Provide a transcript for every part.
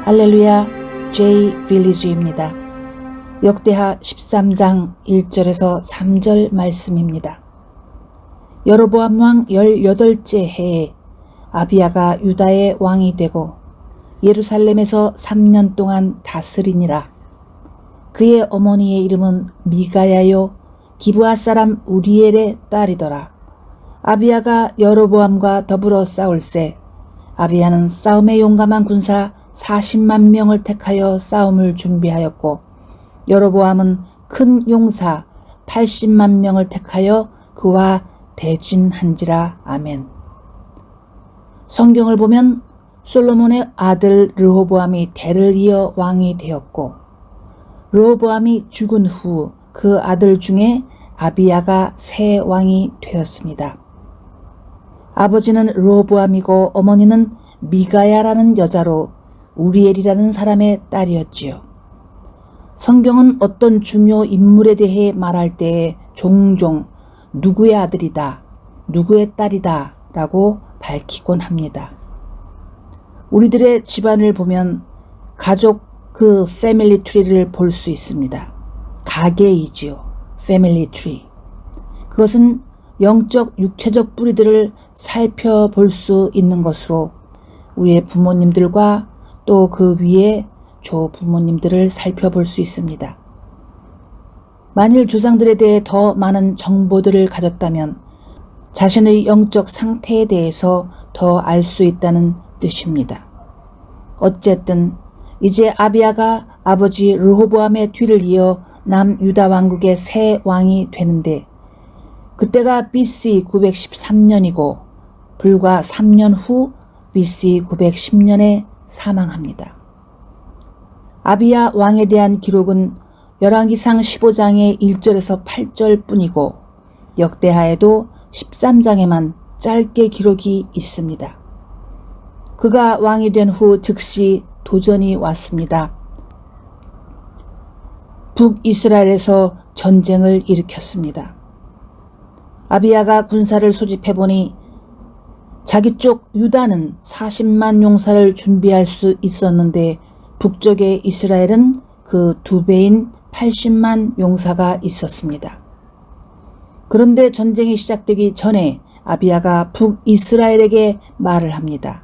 할렐루야, J 빌리지입니다. 역대하 13장 1절에서 3절 말씀입니다. 여로보암 왕 18째 해에 아비야가 유다의 왕이 되고 예루살렘에서 3년 동안 다스리니라. 그의 어머니의 이름은 미가야요 기브아 사람 우리엘의 딸이더라. 아비야가 여로보암과 더불어 싸울새 아비야는 싸움에 용감한 군사 40만 명을 택하여 싸움을 준비하였고 여로보암은 큰 용사 80만 명을 택하여 그와 대진한지라. 아멘. 성경을 보면 솔로몬의 아들 르호보암이 대를 이어 왕이 되었고 르호보암이 죽은 후 그 아들 중에 아비야가 새 왕이 되었습니다. 아버지는 르호보암이고 어머니는 미가야라는 여자로 우리엘이라는 사람의 딸이었지요. 성경은 어떤 중요 인물에 대해 말할 때에 종종 누구의 아들이다, 누구의 딸이다 라고 밝히곤 합니다. 우리들의 집안을 보면 가족 그 패밀리 트리를 볼 수 있습니다. 가계이지요. 패밀리 트리. 그것은 영적 육체적 뿌리들을 살펴볼 수 있는 것으로 우리의 부모님들과 또 그 위에 조부모님들을 살펴볼 수 있습니다. 만일 조상들에 대해 더 많은 정보들을 가졌다면 자신의 영적 상태에 대해서 더 알 수 있다는 뜻입니다. 어쨌든 이제 아비야가 아버지 르호보암의 뒤를 이어 남유다 왕국의 새 왕이 되는데 그때가 BC 913년이고 불과 3년 후 BC 910년에 사망합니다. 아비야 왕에 대한 기록은 열왕기상 15장의 1절에서 8절 뿐이고 역대하에도 13장에만 짧게 기록이 있습니다. 그가 왕이 된 후 즉시 도전이 왔습니다. 북이스라엘에서 전쟁을 일으켰습니다. 아비야가 군사를 소집해보니 자기 쪽 유다는 40만 용사를 준비할 수 있었는데 북쪽의 이스라엘은 그 2배인 80만 용사가 있었습니다. 그런데 전쟁이 시작되기 전에 아비야가 북이스라엘에게 말을 합니다.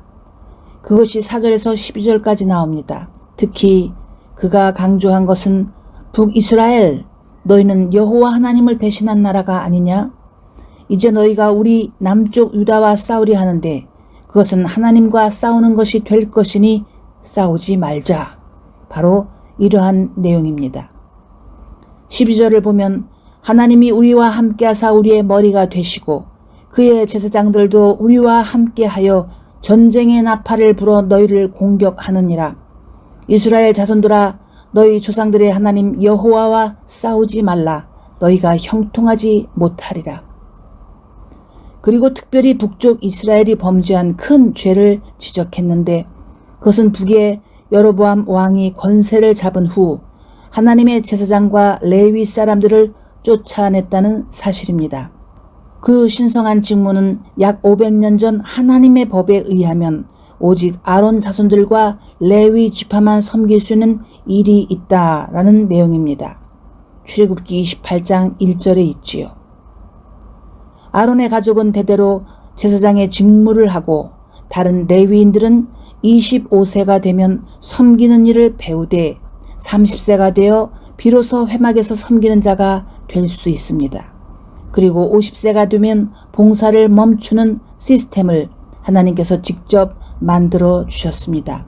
그것이 4절에서 12절까지 나옵니다. 특히 그가 강조한 것은 북이스라엘, 너희는 여호와 하나님을 배신한 나라가 아니냐? 이제 너희가 우리 남쪽 유다와 싸우려 하는데 그것은 하나님과 싸우는 것이 될 것이니 싸우지 말자. 바로 이러한 내용입니다. 12절을 보면 하나님이 우리와 함께하사 우리의 머리가 되시고 그의 제사장들도 우리와 함께하여 전쟁의 나팔을 불어 너희를 공격하느니라. 이스라엘 자손들아 너희 조상들의 하나님 여호와와 싸우지 말라. 너희가 형통하지 못하리라. 그리고 특별히 북쪽 이스라엘이 범죄한 큰 죄를 지적했는데 그것은 북의 여로보암 왕이 권세를 잡은 후 하나님의 제사장과 레위 사람들을 쫓아냈다는 사실입니다. 그 신성한 직무는 약 500년 전 하나님의 법에 의하면 오직 아론 자손들과 레위 지파만 섬길 수 있는 일이 있다라는 내용입니다. 출애굽기 28장 1절에 있지요. 아론의 가족은 대대로 제사장의 직무를 하고 다른 레위인들은 25세가 되면 섬기는 일을 배우되 30세가 되어 비로소 회막에서 섬기는 자가 될 수 있습니다. 그리고 50세가 되면 봉사를 멈추는 시스템을 하나님께서 직접 만들어 주셨습니다.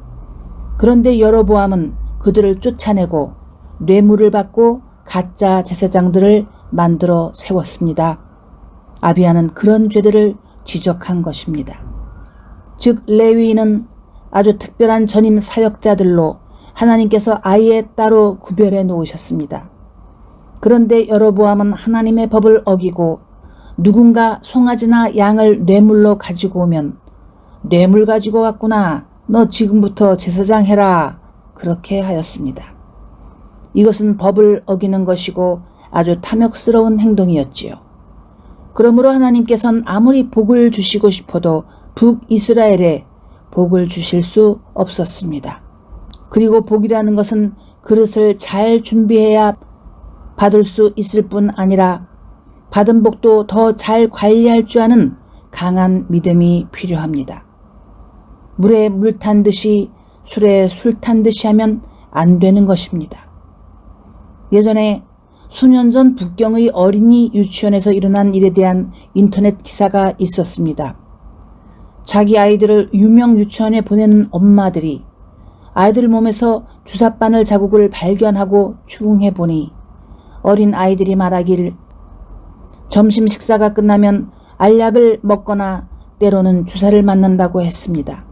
그런데 여로보암은 그들을 쫓아내고 뇌물을 받고 가짜 제사장들을 만들어 세웠습니다. 아비야는 그런 죄들을 지적한 것입니다. 즉 레위인은 아주 특별한 전임 사역자들로 하나님께서 아예 따로 구별해 놓으셨습니다. 그런데 여로보암은 하나님의 법을 어기고 누군가 송아지나 양을 뇌물로 가지고 오면 뇌물 가지고 왔구나. 너 지금부터 제사장 해라. 그렇게 하였습니다. 이것은 법을 어기는 것이고 아주 탐욕스러운 행동이었지요. 그러므로 하나님께서는 아무리 복을 주시고 싶어도 북이스라엘에 복을 주실 수 없었습니다. 그리고 복이라는 것은 그릇을 잘 준비해야 받을 수 있을 뿐 아니라 받은 복도 더 잘 관리할 줄 아는 강한 믿음이 필요합니다. 물에 물 탄 듯이 술에 술 탄 듯이 하면 안 되는 것입니다. 예전에 수년 전 북경의 어린이 유치원에서 일어난 일에 대한 인터넷 기사가 있었습니다. 자기 아이들을 유명 유치원에 보내는 엄마들이 아이들 몸에서 주사바늘 자국을 발견하고 추궁해 보니 어린 아이들이 말하길 점심 식사가 끝나면 알약을 먹거나 때로는 주사를 맞는다고 했습니다.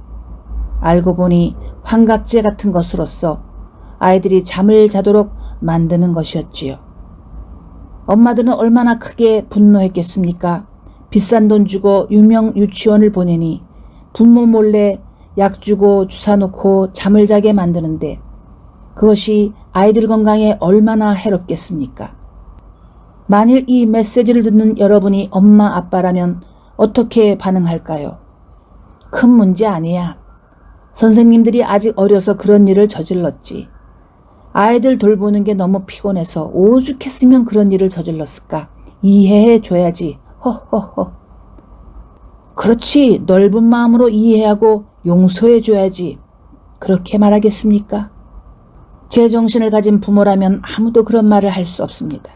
알고 보니 환각제 같은 것으로서 아이들이 잠을 자도록 만드는 것이었지요. 엄마들은 얼마나 크게 분노했겠습니까? 비싼 돈 주고 유명 유치원을 보내니 부모 몰래 약 주고 주사 놓고 잠을 자게 만드는데 그것이 아이들 건강에 얼마나 해롭겠습니까? 만일 이 메시지를 듣는 여러분이 엄마 아빠라면 어떻게 반응할까요? 큰 문제 아니야. 선생님들이 아직 어려서 그런 일을 저질렀지. 아이들 돌보는 게 너무 피곤해서 오죽했으면 그런 일을 저질렀을까. 이해해 줘야지. 허허허. 그렇지. 넓은 마음으로 이해하고 용서해 줘야지. 그렇게 말하겠습니까? 제정신을 가진 부모라면 아무도 그런 말을 할 수 없습니다.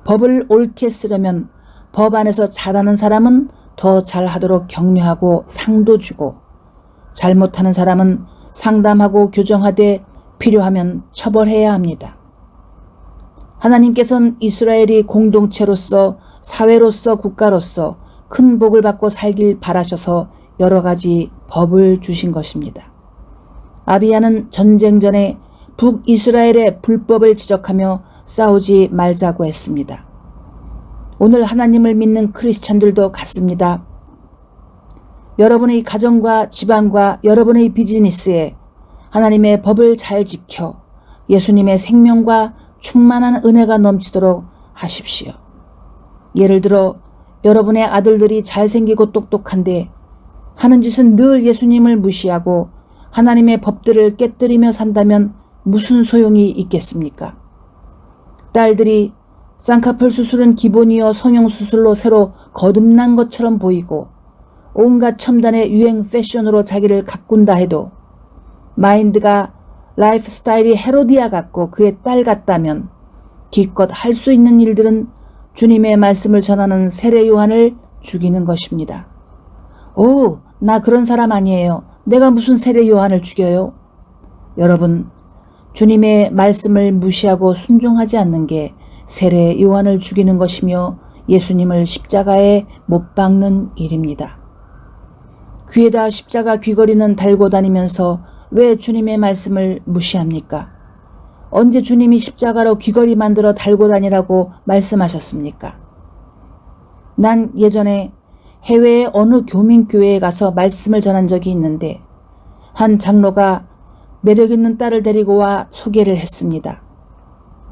법을 옳게 쓰려면 법 안에서 잘하는 사람은 더 잘하도록 격려하고 상도 주고 잘못하는 사람은 상담하고 교정하되 필요하면 처벌해야 합니다. 하나님께서는 이스라엘이 공동체로서 사회로서 국가로서 큰 복을 받고 살길 바라셔서 여러 가지 법을 주신 것입니다. 아비야는 전쟁 전에 북이스라엘의 불법을 지적하며 싸우지 말자고 했습니다. 오늘 하나님을 믿는 크리스찬들도 같습니다. 여러분의 가정과 집안과 여러분의 비즈니스에 하나님의 법을 잘 지켜 예수님의 생명과 충만한 은혜가 넘치도록 하십시오. 예를 들어 여러분의 아들들이 잘생기고 똑똑한데 하는 짓은 늘 예수님을 무시하고 하나님의 법들을 깨뜨리며 산다면 무슨 소용이 있겠습니까? 딸들이 쌍꺼풀 수술은 기본이어 성형수술로 새로 거듭난 것처럼 보이고 온갖 첨단의 유행 패션으로 자기를 가꾼다 해도 마인드가 라이프 스타일이 헤로디아 같고 그의 딸 같다면 기껏 할 수 있는 일들은 주님의 말씀을 전하는 세례 요한을 죽이는 것입니다. 오, 나 그런 사람 아니에요. 내가 무슨 세례 요한을 죽여요? 여러분, 주님의 말씀을 무시하고 순종하지 않는 게 세례 요한을 죽이는 것이며 예수님을 십자가에 못 박는 일입니다. 귀에다 십자가 귀걸이는 달고 다니면서 왜 주님의 말씀을 무시합니까? 언제 주님이 십자가로 귀걸이 만들어 달고 다니라고 말씀하셨습니까? 난 예전에 해외의 어느 교민교회에 가서 말씀을 전한 적이 있는데 한 장로가 매력있는 딸을 데리고 와 소개를 했습니다.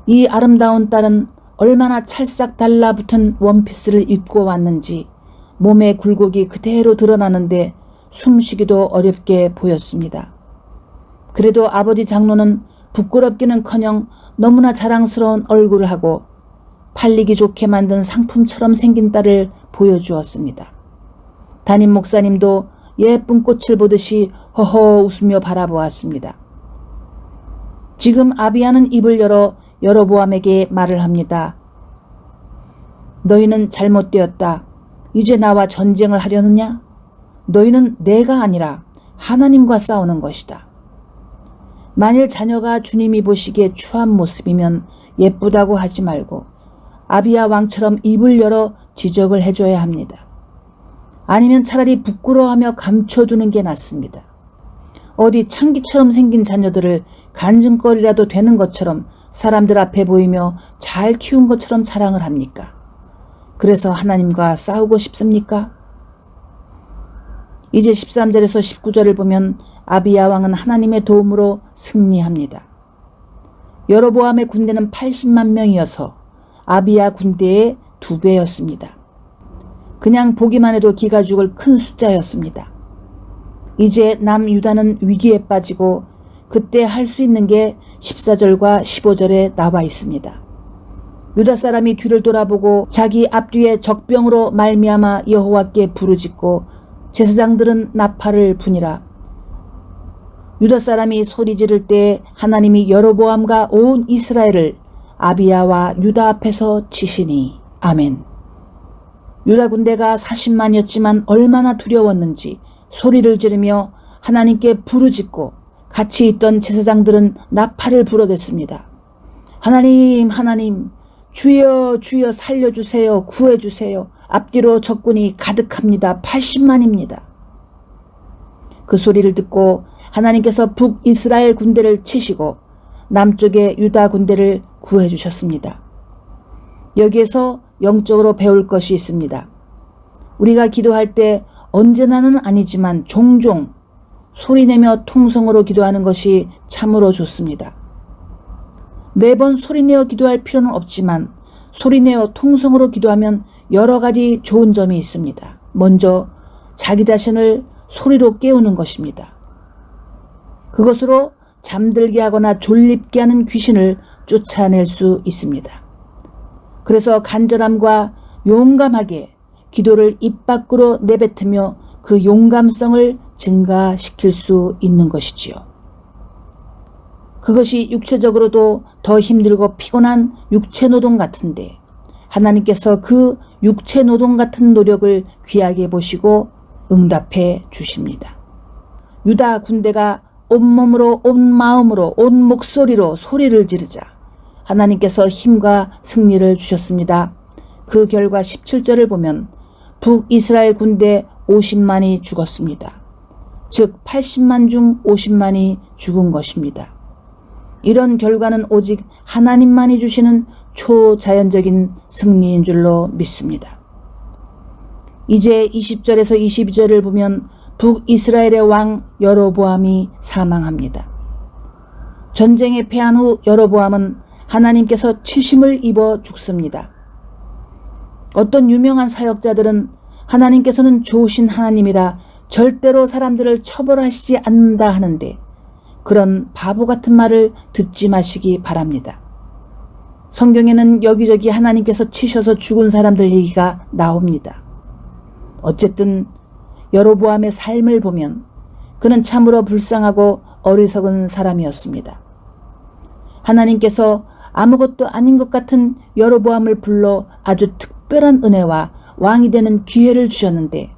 이 아름다운 딸은 얼마나 찰싹 달라붙은 원피스를 입고 왔는지 몸의 굴곡이 그대로 드러나는데 숨쉬기도 어렵게 보였습니다. 그래도 아버지 장로는 부끄럽기는커녕 너무나 자랑스러운 얼굴을 하고 팔리기 좋게 만든 상품처럼 생긴 딸을 보여주었습니다. 담임 목사님도 예쁜 꽃을 보듯이 허허 웃으며 바라보았습니다. 지금 아비야는 입을 열어 여로보암에게 말을 합니다. 너희는 잘못되었다. 이제 나와 전쟁을 하려느냐? 너희는 내가 아니라 하나님과 싸우는 것이다. 만일 자녀가 주님이 보시기에 추한 모습이면 예쁘다고 하지 말고 아비야 왕처럼 입을 열어 지적을 해줘야 합니다. 아니면 차라리 부끄러워하며 감춰두는 게 낫습니다. 어디 창기처럼 생긴 자녀들을 간증거리라도 되는 것처럼 사람들 앞에 보이며 잘 키운 것처럼 자랑을 합니까? 그래서 하나님과 싸우고 싶습니까? 이제 13절에서 19절을 보면 아비야 왕은 하나님의 도움으로 승리합니다. 여로보암의 군대는 80만 명이어서 아비야 군대의 2배였습니다. 그냥 보기만 해도 기가 죽을 큰 숫자였습니다. 이제 남유다는 위기에 빠지고 그때 할 수 있는 게 14절과 15절에 나와 있습니다. 유다 사람이 뒤를 돌아보고 자기 앞뒤에 적병으로 말미암아 여호와께 부르짖고 제사장들은 나팔을 부니라. 유다 사람이 소리 지를 때 하나님이 여로보암과 온 이스라엘을 아비야와 유다 앞에서 치시니. 아멘. 유다 군대가 40만이었지만 얼마나 두려웠는지 소리를 지르며 하나님께 부르짖고 같이 있던 제사장들은 나팔을 불어댔습니다. 하나님, 하나님, 주여, 주여 살려주세요, 구해주세요. 앞뒤로 적군이 가득합니다. 80만입니다. 그 소리를 듣고 하나님께서 북이스라엘 군대를 치시고 남쪽의 유다 군대를 구해주셨습니다. 여기에서 영적으로 배울 것이 있습니다. 우리가 기도할 때 언제나는 아니지만 종종 소리내며 통성으로 기도하는 것이 참으로 좋습니다. 매번 소리내어 기도할 필요는 없지만 소리내어 통성으로 기도하면 여러 가지 좋은 점이 있습니다. 먼저 자기 자신을 소리로 깨우는 것입니다. 그것으로 잠들게 하거나 졸립게 하는 귀신을 쫓아낼 수 있습니다. 그래서 간절함과 용감하게 기도를 입 밖으로 내뱉으며 그 용감성을 증가시킬 수 있는 것이지요. 그것이 육체적으로도 더 힘들고 피곤한 육체 노동 같은데 하나님께서 그 육체 노동 같은 노력을 귀하게 보시고 응답해 주십니다. 유다 군대가 온몸으로 온 마음으로 온 목소리로 소리를 지르자 하나님께서 힘과 승리를 주셨습니다. 그 결과 17절을 보면 북이스라엘 군대 50만이 죽었습니다. 즉 80만 중 50만이 죽은 것입니다. 이런 결과는 오직 하나님만이 주시는 초자연적인 승리인 줄로 믿습니다. 이제 20절에서 22절을 보면 북이스라엘의 왕 여로보암이 사망합니다. 전쟁에 패한 후 여로보암은 하나님께서 치심을 입어 죽습니다. 어떤 유명한 사역자들은 하나님께서는 좋으신 하나님이라 절대로 사람들을 처벌하시지 않는다 하는데 그런 바보 같은 말을 듣지 마시기 바랍니다. 성경에는 여기저기 하나님께서 치셔서 죽은 사람들 얘기가 나옵니다. 어쨌든 여로보암의 삶을 보면 그는 참으로 불쌍하고 어리석은 사람이었습니다. 하나님께서 아무것도 아닌 것 같은 여로보암을 불러 아주 특별한 은혜와 왕이 되는 기회를 주셨는데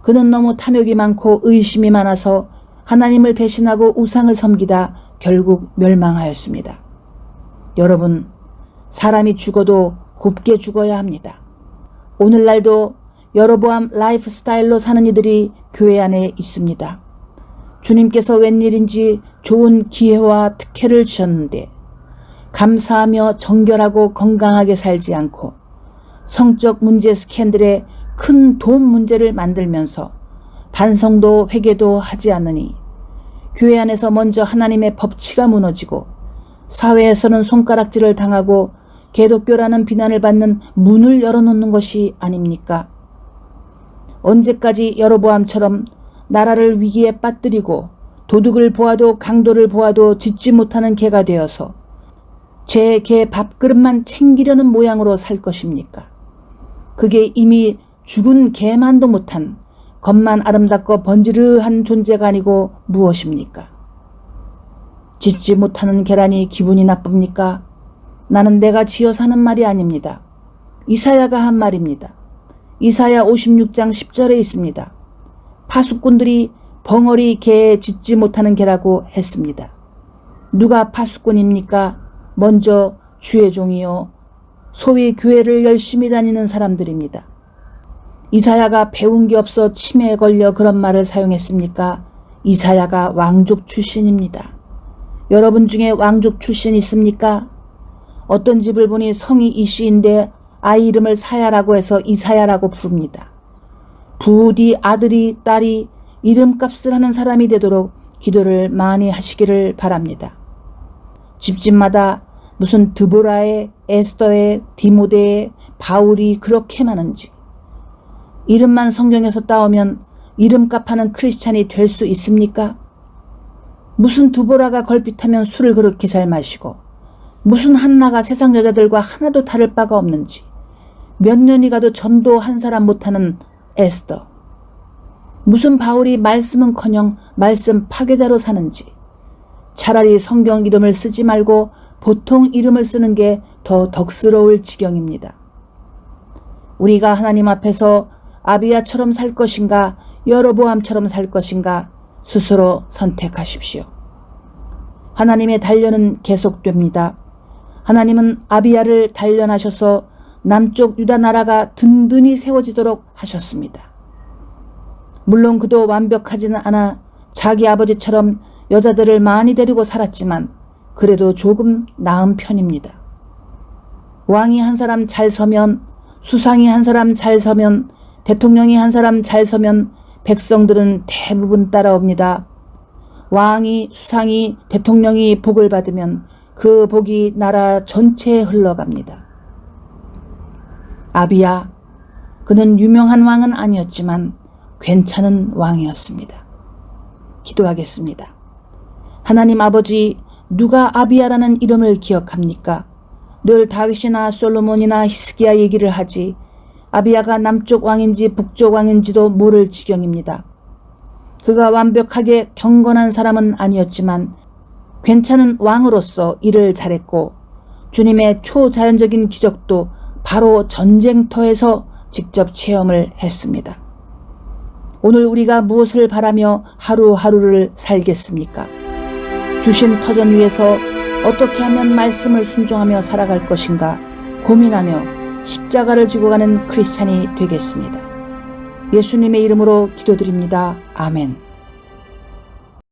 그는 너무 탐욕이 많고 의심이 많아서 하나님을 배신하고 우상을 섬기다 결국 멸망하였습니다. 여러분, 사람이 죽어도 곱게 죽어야 합니다. 오늘날도 여로보암 라이프 스타일로 사는 이들이 교회 안에 있습니다. 주님께서 웬일인지 좋은 기회와 특혜를 주셨는데 감사하며 정결하고 건강하게 살지 않고 성적 문제 스캔들에 큰 돈 문제를 만들면서 반성도 회개도 하지 않으니 교회 안에서 먼저 하나님의 법치가 무너지고 사회에서는 손가락질을 당하고 개독교라는 비난을 받는 문을 열어놓는 것이 아닙니까? 언제까지 여로보암처럼 나라를 위기에 빠뜨리고 도둑을 보아도 강도를 보아도 짖지 못하는 개가 되어서 제 개 밥그릇만 챙기려는 모양으로 살 것입니까? 그게 이미 죽은 개만도 못한 겉만 아름답고 번지르한 존재가 아니고 무엇입니까? 짖지 못하는 계란이 기분이 나쁩니까? 나는 내가 지어서 하는 말이 아닙니다. 이사야가 한 말입니다. 이사야 56장 10절에 있습니다. 파수꾼들이 벙어리 개에 짖지 못하는 개라고 했습니다. 누가 파수꾼입니까? 먼저 주의 종이요 소위 교회를 열심히 다니는 사람들입니다. 이사야가 배운 게 없어 치매에 걸려 그런 말을 사용했습니까? 이사야가 왕족 출신입니다. 여러분 중에 왕족 출신 있습니까? 어떤 집을 보니 성이 이씨인데 아이 이름을 사야라고 해서 이사야라고 부릅니다. 부디 아들이 딸이 이름값을 하는 사람이 되도록 기도를 많이 하시기를 바랍니다. 집집마다 무슨 드보라에 에스더에 디모데에 바울이 그렇게 많은지 이름만 성경에서 따오면 이름값 하는 크리스찬이 될 수 있습니까? 무슨 두보라가 걸핏하면 술을 그렇게 잘 마시고 무슨 한나가 세상 여자들과 하나도 다를 바가 없는지 몇 년이 가도 전도 한 사람 못하는 에스더, 무슨 바울이 말씀은커녕 말씀 파괴자로 사는지 차라리 성경 이름을 쓰지 말고 보통 이름을 쓰는 게 더 덕스러울 지경입니다. 우리가 하나님 앞에서 아비야처럼 살 것인가 여로보암처럼 살 것인가 스스로 선택하십시오. 하나님의 단련은 계속됩니다. 하나님은 아비야를 단련하셔서 남쪽 유다 나라가 든든히 세워지도록 하셨습니다. 물론 그도 완벽하지는 않아 자기 아버지처럼 여자들을 많이 데리고 살았지만 그래도 조금 나은 편입니다. 왕이 한 사람 잘 서면, 수상이 한 사람 잘 서면, 대통령이 한 사람 잘 서면 백성들은 대부분 따라옵니다. 왕이, 수상이, 대통령이 복을 받으면 그 복이 나라 전체에 흘러갑니다. 아비야, 그는 유명한 왕은 아니었지만 괜찮은 왕이었습니다. 기도하겠습니다. 하나님 아버지, 누가 아비야라는 이름을 기억합니까? 늘 다윗이나 솔로몬이나 히스기야 얘기를 하지 아비야가 남쪽 왕인지 북쪽 왕인지도 모를 지경입니다. 그가 완벽하게 경건한 사람은 아니었지만 괜찮은 왕으로서 일을 잘했고 주님의 초자연적인 기적도 바로 전쟁터에서 직접 체험을 했습니다. 오늘 우리가 무엇을 바라며 하루하루를 살겠습니까? 주신 터전 위에서 어떻게 하면 말씀을 순종하며 살아갈 것인가 고민하며 십자가를 지고 가는 크리스찬이 되겠습니다. 예수님의 이름으로 기도드립니다. 아멘.